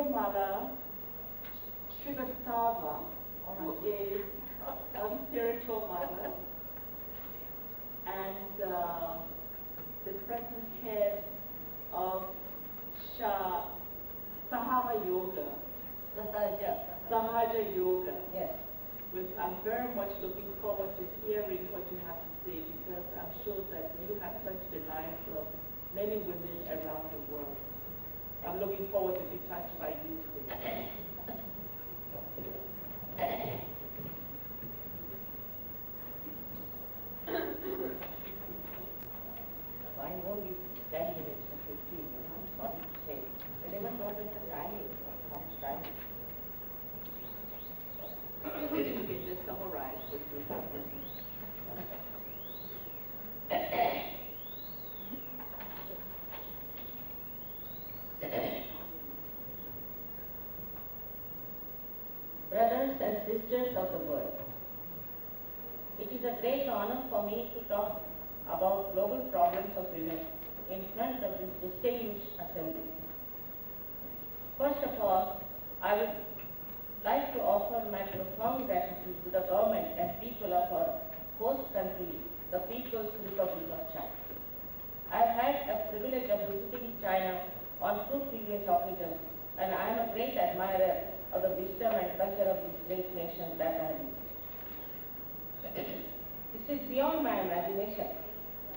spiritual mother, Shree who is a spiritual mother, and the present head of Sahaja Yoga. Sahaja Yoga. Yes. I'm very much looking forward to hearing what you have to say, because I'm sure that you have touched the lives of many women around the world. I'm looking forward to be touched by you today. Mine won't be 10 minutes or 15, I'm sorry to say. I never thought of the timing, how much time. You can just summarize what you have written. Brothers and sisters of the world, it is a great honor for me to talk about global problems of women in front of this distinguished assembly. First of all, I would like to offer my profound gratitude to the government and people of our host country, the People's Republic of China. I've had a privilege of visiting China on 2 previous occasions, and I am a great admirer of the wisdom and culture of this great nation that I have visited. This is beyond my imagination,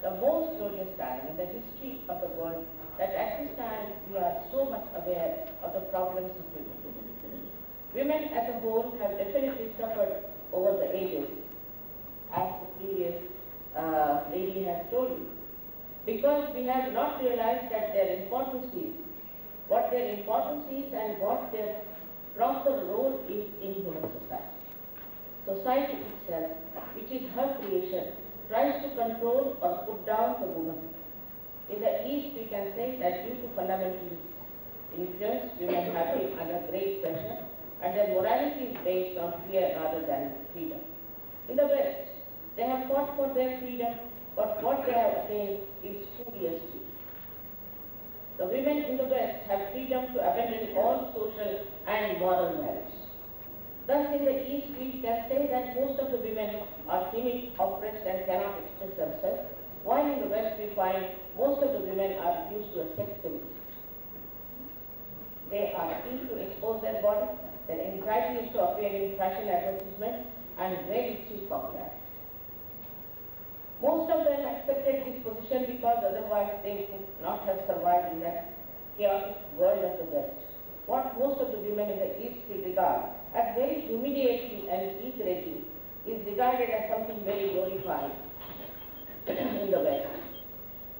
the most glorious time in the history of the world, that at this time we are so much aware of the problems of women. Women as a whole have definitely suffered over the ages, as the previous lady has told you, because we have not realized that their importance is, what their importance is and what their proper role is in human society. Society itself, which is her creation, tries to control or put down the woman. In the East, we can say that due to fundamentalist influence, women have been under great pressure, and their morality is based on fear rather than freedom. In the West, they have fought for their freedom, but what they have attained is studious freedom. The women in the West have freedom to abandon all social and moral values. Thus, in the East, we can say that most of the women are timid, oppressed, and cannot express themselves, while in the West, we find most of the women are reduced to a sex activity. They are free to expose their body. Their anxiety is to appear in fashion advertisements and rarely seek popularity. Most of them accepted this position because otherwise they could not have survived in that chaotic world of the West. What most of the women in the East regard as very humiliating and degrading is regarded as something very glorifying in the West.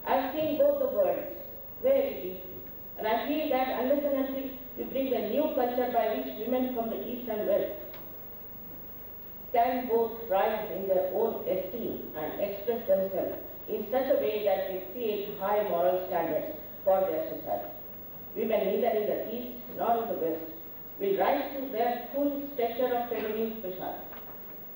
I've seen both the worlds very deeply, and I feel that unless and until we bring a new culture by which women from the East and West can both rise in their own esteem and express themselves in such a way that they create high moral standards for their society. Women neither in the East nor in the West will rise to their full stature of feminine speciality.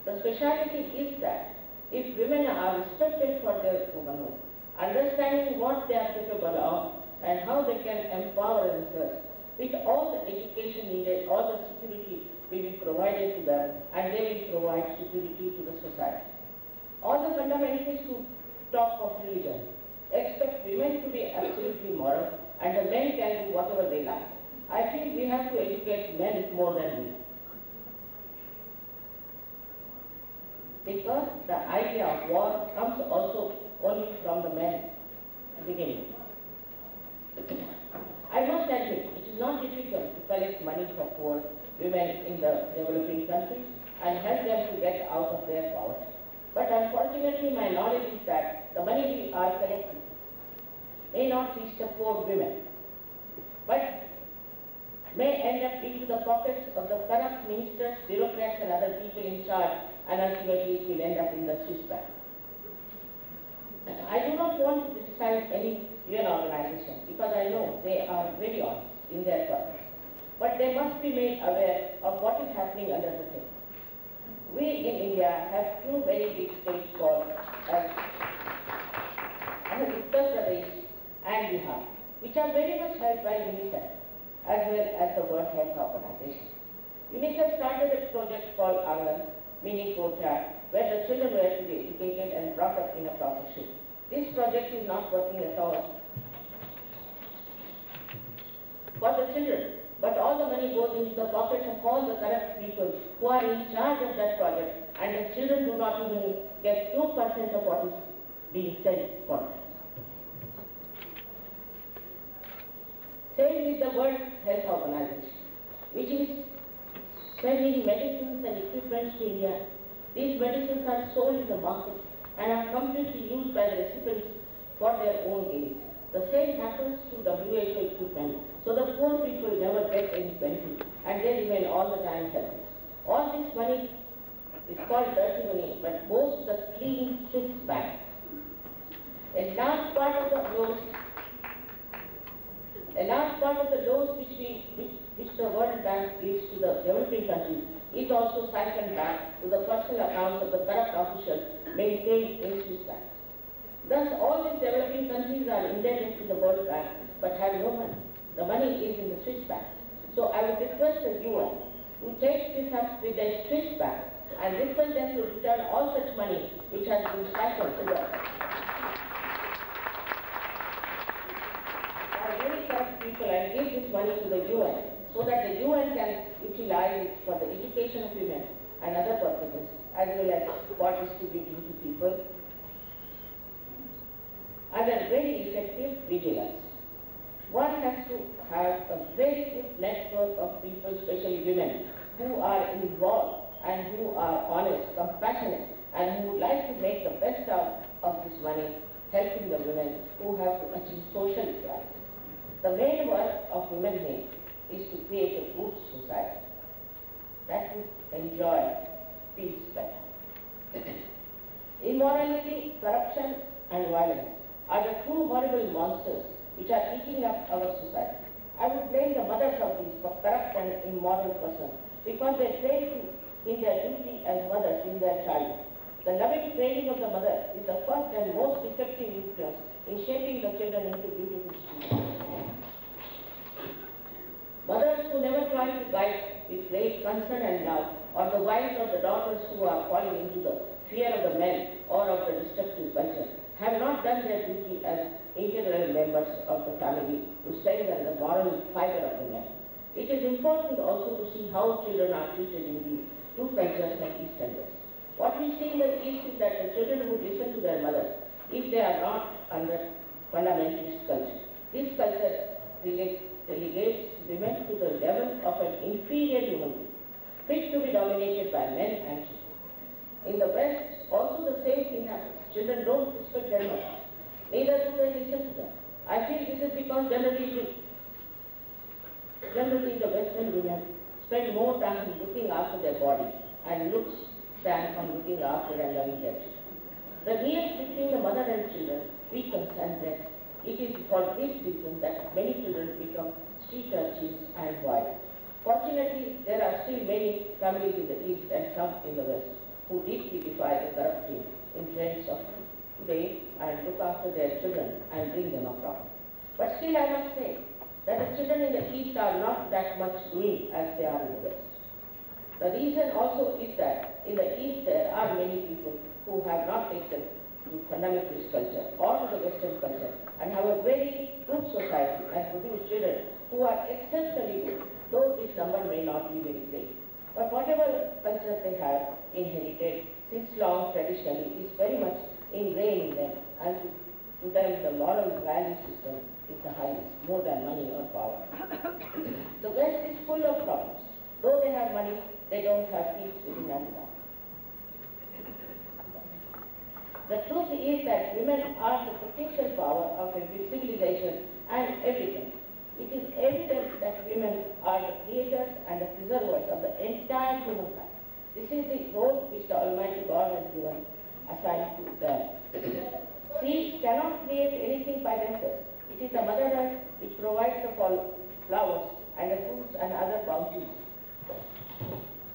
The speciality is that if women are respected for their womanhood, understanding what they are capable of and how they can empower themselves, with all the education needed, all the security will be provided to them, and they will provide security to the society. All the fundamentalists who talk of religion expect women to be absolutely moral, and the men can do whatever they like. I feel we have to educate men more than women. Because the idea of war comes also only from the men beginning. I must admit, it is not difficult to collect money for poor women in the developing countries and help them to get out of their poverty. But unfortunately, my knowledge is that the money we are collecting may not reach the poor women, but may end up into the pockets of the corrupt ministers, bureaucrats, and other people in charge, and ultimately it will end up in the Swiss bank. I do not want to criticize any UN organization because I know they are very honest in their purpose. But they must be made aware of what is happening under the table. We in India have two very big states called Uttar Pradesh and Bihar, which are very much helped by UNICEF. as well as the World Health Organization. UNICEF started a project called Angan, meaning courtyard, where the children were to be educated and brought up in a proper shape. This project is not working at all for the children, but all the money goes into the pockets of all the corrupt people who are in charge of that project, and the children do not even get 2% of what is being sent for them. Same with the World Health Organization, which is sending medicines and equipment to India. These medicines are sold in the market and are completely used by the recipients for their own gains. The same happens to WHO equipment, so the poor people never get any benefit and they remain all the time helpless. All this money is called dirty money, but goes to the clean Swiss bank. A large part of the loans which the World Bank gives to the developing countries is also siphoned back to the personal accounts of the corrupt officials maintained in Swiss banks. Thus, all these developing countries are indebted to the World Bank but have no money. The money is in the Swiss bank. So I would request the UN to take this up with the Swiss bank and request them to return all such money which has been siphoned to the very corrupt people and give this money to the UN so that the UN can utilize it for the education of women and other purposes, as well as for distributing to people under very effective vigilance. One has to have a very good network of people, especially women, who are involved and who are honest, compassionate, and who would like to make the best out of this money, helping the women who have to achieve social equality. The main work of women here is to create a good society that would enjoy peace better. Immorality, corruption, and violence are the two horrible monsters which are eating up our society. I would blame the mothers of these for corrupt and immoral persons because they fail in their duty as mothers in their child. The loving training of the mother is the first and most effective influence in shaping the children into beautiful students. Mothers who never try to guide with great concern and love, or the wives of the daughters who are falling into the fear of the men or of the destructive culture, have not done their duty as integral members of the family to strengthen the moral fiber of the men. It is important also to see how children are treated in these two cultures of East and West. What we see in the East is that the children would listen to their mothers if they are not under fundamentalist culture. This culture relegates women to the level of an inferior human being, fit to be dominated by men and children. In the West, also the same thing happens. Children don't respect their mothers. Neither do they listen to them. I feel this is because generally the Western women spend more time looking after their body and looks than on looking after and loving their children. The liaison between the mother and children weakens and breaks. It is for this reason that many children become street urchins and violent. Fortunately, there are still many families in the East and some in the West who deeply defy the corrupting influence of today and look after their children and bring them up properly. But still I must say that the children in the East are not that much doing as they are in the West. The reason also is that in the East there are many people who have not taken to fundamentalist culture or to the Western culture and have a very good society and produce children who are exceptionally good, though this number may not be very great. But whatever culture they have inherited since long traditionally is very much ingrained in them, and to them the moral value system is the highest, more than money or power. The West is full of problems. Though they have money, they don't have peace within themselves. The truth is that women are the potential power of a civilization and everything. It is evident that women are the creators and the preservers of the entire humankind. This is the role which the Almighty God has given, assigned to them. Seeds cannot create anything by themselves. It is the Mother Earth which provides the flowers and the fruits and other bounties.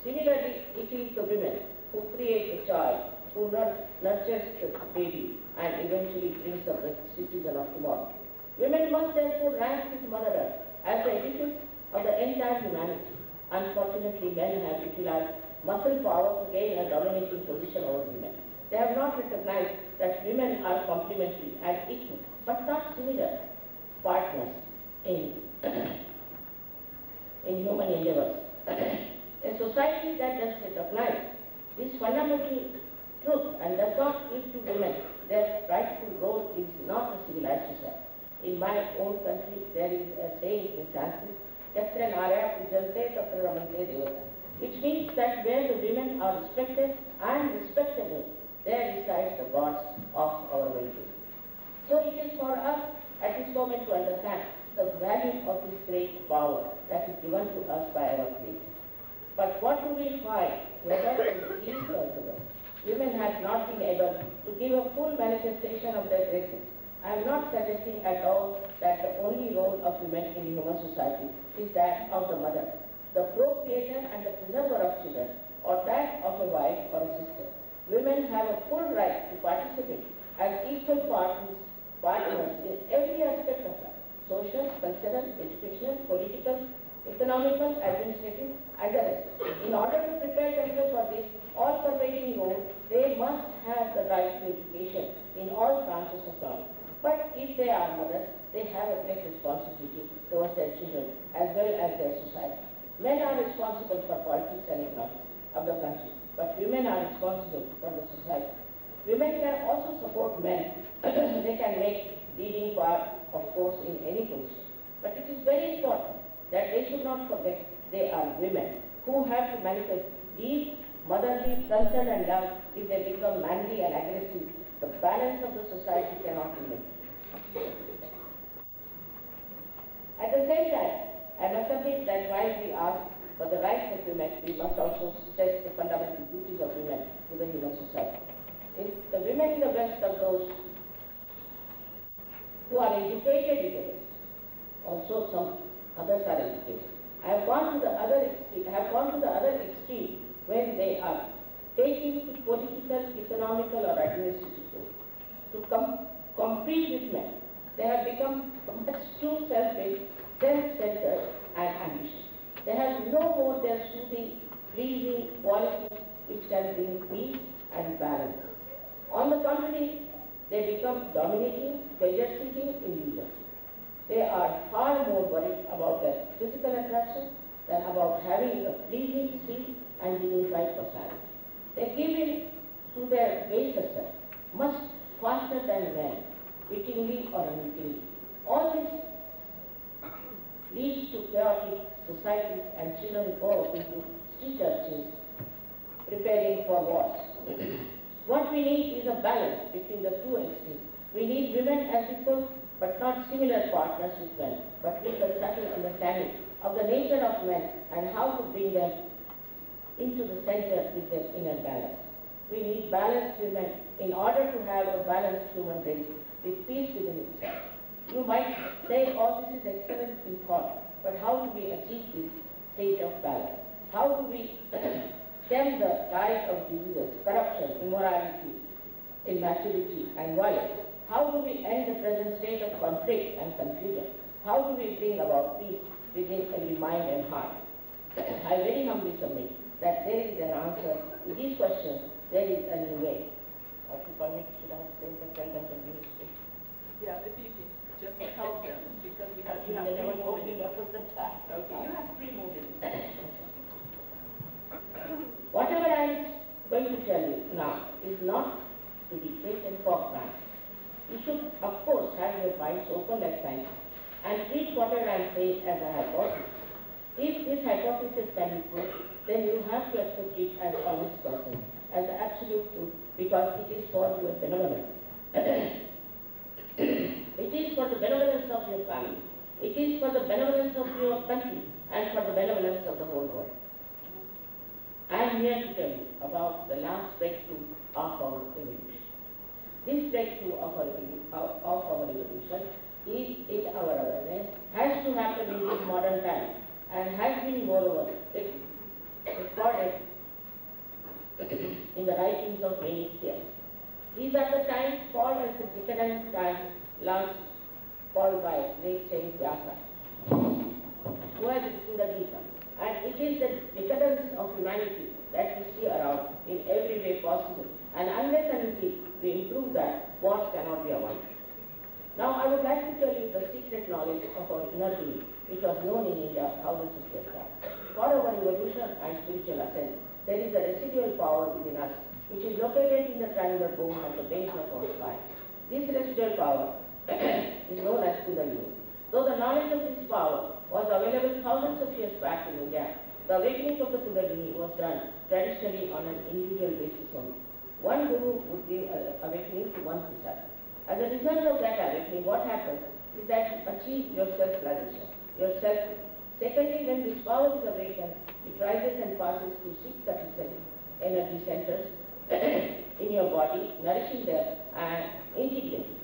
Similarly, it is the women who create the child, who nurtures the baby and eventually brings up the citizen of tomorrow. Women must therefore rank with Mother Earth as the edifice of the entire humanity. Unfortunately, men have utilized muscle power to gain a dominating position over women. They have not recognized that women are complementary and equal, but not similar partners in, in human endeavors. A society that does recognize this fundamental truth and does not give to women their rightful role is not a civilized society. In my own country, there is a saying in Sanskrit, Yatra Naraya Pujante Tatra Ramante Devata, which means that where the women are respected and respectable, there resides the gods of our well-being. So it is for us at this moment to understand the value of this great power that is given to us by our Creator. But what do we find, whether in the East or the West? Women have not been able to give a full manifestation of their graces. I am not suggesting at all that the only role of women in human society is that of the mother, the procreator and the preserver of children, or that of a wife or a sister. Women have a full right to participate as equal partners in every aspect of life: social, cultural, educational, political, economical, administrative, and the rest. In order to prepare themselves for this all-pervading role, they must have the right to education in all branches of knowledge. But if they are mothers, they have a great responsibility towards their children as well as their society. Men are responsible for politics and economics of the country, but women are responsible for the society. Women can also support men. They can make leading part, of course, in any position. But it is very important that they should not forget they are women who have to manifest deep motherly concern and love. If they become manly and aggressive, the balance of the society cannot be maintained. At the same time, I must admit that while we ask for the rights of women, we must also stress the fundamental duties of women to the human society. If the women in the West are those who are educated in the West, also some others are educated. I have gone to the other extreme when they are taking to political, economical or administrative roles to compete with men. They have become much too selfish, self-centered and ambitious. They have no more their soothing, pleasing qualities which can bring peace and balance. On the contrary, they become dominating, pleasure-seeking individuals. They are far more worried about their physical attraction than about having a pleasing, sweet and dignified personality. They give in to their baser much faster than men, wittingly or unwittingly. All this leads to chaotic societies and children grow up into street urchins preparing for wars. What we need is a balance between the two extremes. We need women as equal but not similar partners with men, but with a subtle understanding of the nature of men and how to bring them into the center with their inner balance. We need balanced women in order to have a balanced human race with peace within itself. You might say, oh, this is excellent in thought, but how do we achieve this state of balance? How do we stem the tide of diseases, corruption, immorality, immaturity, and violence? How do we end the present state of conflict and confusion? How do we bring about peace within every mind and heart? I very humbly submit that there is an answer to these questions. There is a new way. If you permit, should I say the present and new state? Yeah, if you can just help them, because you have 3 more minutes. Okay, you have 3 more minutes. Whatever I am going to tell you now is not to be taken for granted. You should, of course, have your minds open like science and treat whatever I am saying as a hypothesis. If this hypothesis can be proved, then you have to accept it as honest person, as absolute truth, because it is for your benevolence. It is for the benevolence of your family. It is for the benevolence of your country and for the benevolence of the whole world. I am here to tell you about the last breakthrough of our evolution. This breakthrough of our evolution is in our awareness, has to happen in this modern time, and has been moreover recorded in the writings of many seers. These are the times called as the decadent times, last called by great Saint Vyasa. who has written the Gita. And it is the decadence of humanity that we see around in every way possible. And unless and until we improve that, wars cannot be avoided. Now I would like to tell you the secret knowledge of our inner being, which was known in India thousands of years back. For our evolution and spiritual ascent, there is a residual power within us, which is located in the triangular bone at the base of our spine. This residual power is known as Kundalini. Though the knowledge of this power was available thousands of years back in India, the awakening of the Kundalini was done traditionally on an individual basis only. One guru would give awakening to one disciple. As a result of that awakening, what happens is that you achieve your self-realization, your self. Secondly, when this power is awakened, it rises and passes through 637 energy centers in your body, nourishing them and integrating.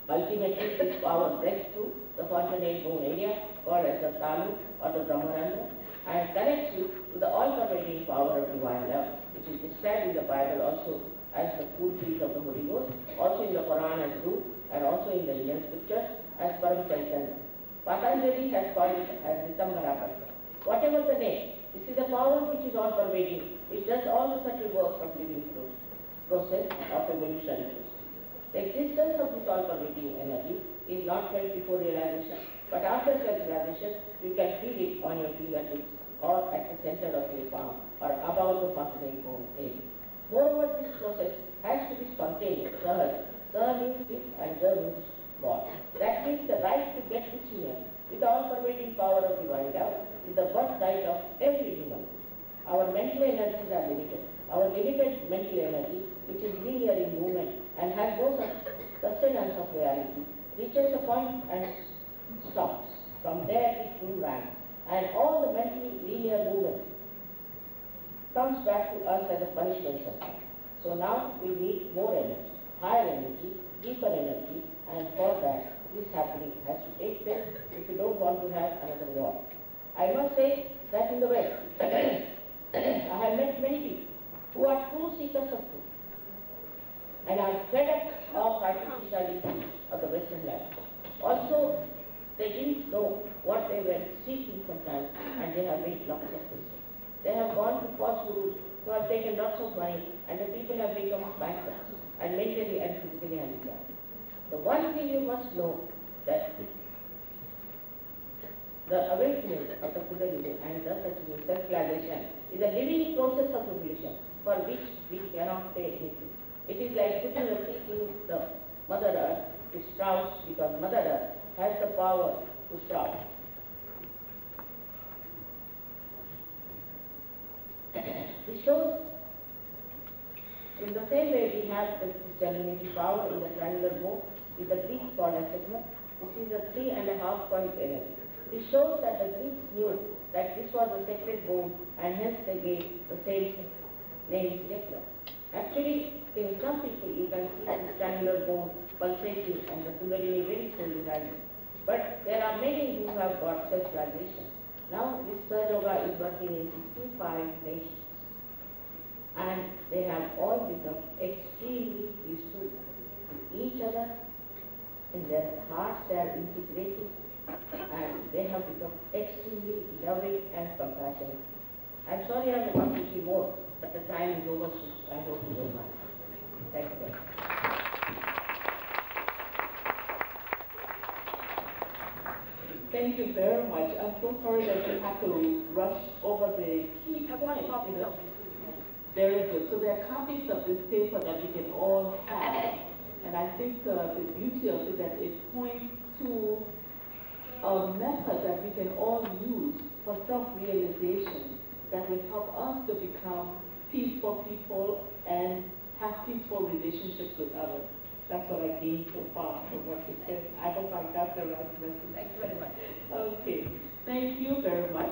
Ultimately, this power breaks through the fontanelle bone area, called as the Talu or the Brahmaranda, and connects you to the all-pervading power of divine love, which is described in the Bible also as the cool breeze of the Holy Ghost, also in the Quran as Ruh, and also in the Indian scriptures as Param Chaitanya. Patanjali has called it as Ritambara. Whatever the name, this is a power which is all-pervading, which does all the subtle works of living process of evolution. The existence of this all-pervading energy is not felt before realization, but after self-realization, you can feel it on your fingertips or at the center of your palm or above the fontanelle bone area. Moreover, this process has to be spontaneous. Sah means it and Jah means born. That means the right to get this union with the all-pervading power of divine love is the birthright of every human. Our mental energies are limited. Our limited mental energy, which is linear in movement and has no sustenance of reality, reaches a point and stops. From there it boomerangs, and all the mentally linear movement comes back to us as a punishment sometimes. So now we need more energy, higher energy, deeper energy, and for that this happening has to take place if you don't want to have another war. I must say that in the West, I have met many people who are true seekers of truth and are fed up of artificiality of the Western life. Also, they didn't know what they were seeking sometimes, and they have made lots of mistakes. They have gone to false gurus who have taken lots of money, and the people have become bankrupt and mentally and physically handicapped. The one thing you must know that the awakening of the Kundalini and thus achieving self-realization is a living process of evolution for which we cannot pay anything. It is like putting a seed in the Mother Earth to sprout, because Mother Earth has the power to sprout. This shows in the same way we have this generative power in the triangular bone with the Greeks called as segment. This is a 3.5 point energy. This shows that the Greeks knew that this was a sacred bone, and hence they gave the same name Sekla. Actually, in some people you can see this triangular bone pulsating and the Kundalini very slowly rising. But there are many who have got self-realization. Now this Sah Yoga is working in 65 nations, and they have all become extremely peaceful to each other. In their hearts they are integrated, and they have become extremely loving and compassionate. I'm sorry I want to see more, but the time is over, so I hope you don't mind. Thank you very much. Thank you very much. I'm so sorry that you have to rush over the key points. Very good. So there are copies of this paper that we can all have. And I think the beauty of it is that it points to a method that we can all use for self-realization that will help us to become peaceful people and have peaceful relationships with others. That's what I gained so far from what you said. I hope I got the right message. Thank you very much. Okay. Thank you very much.